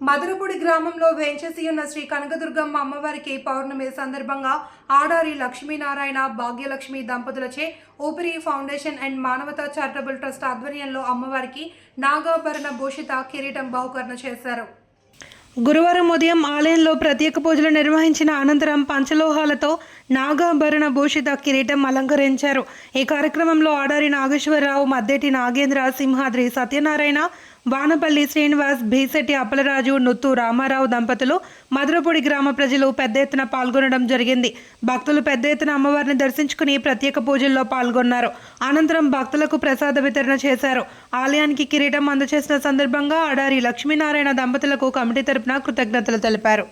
మధురపూడి గ్రామంలో వేంచేసి ఉన్న శ్రీ కనకదుర్గమ్మ అమ్మవారికి పౌర్ణమి సందర్భంగా ఆడారి లక్ష్మీనారాయణ భాగ్యలక్ష్మి దంపతులచే ఊపిరి ఫౌండేషన్ అండ్ మానవతా చారిటబుల్ ట్రస్ట్ ఆధ్వర్యంలో అమ్మవారికి నాగాభరణ భూషిత కిరీటం బహుకరణ చేశారు. గురువారం ఉదయం ఆలయంలో ప్రత్యేక పూజలు నిర్వహించిన అనంతరం పంచలోహాలతో నాగాభరణ భూషిత కిరీటం అలంకరించారు. ఈ కార్యక్రమంలో ఆడారి నాగేశ్వరరావు, మద్దెటి నాగేంద్ర, సింహాద్రి సత్యనారాయణ, వానపల్లి శ్రీనివాస్, భీశెట్టి అప్పలరాజు, నుత్తు రామారావు దంపతులు, మధురపూడి గ్రామ ప్రజలు పెద్ద ఎత్తున పాల్గొనడం జరిగింది. భక్తులు పెద్ద ఎత్తున అమ్మవారిని దర్శించుకుని ప్రత్యేక పూజల్లో పాల్గొన్నారు. అనంతరం భక్తులకు ప్రసాద వితరణ చేశారు. ఆలయానికి కిరీటం అందజేసిన సందర్భంగా ఆడారి లక్ష్మీనారాయణ దంపతులకు కమిటీ తరపున కృతజ్ఞతలు తెలిపారు.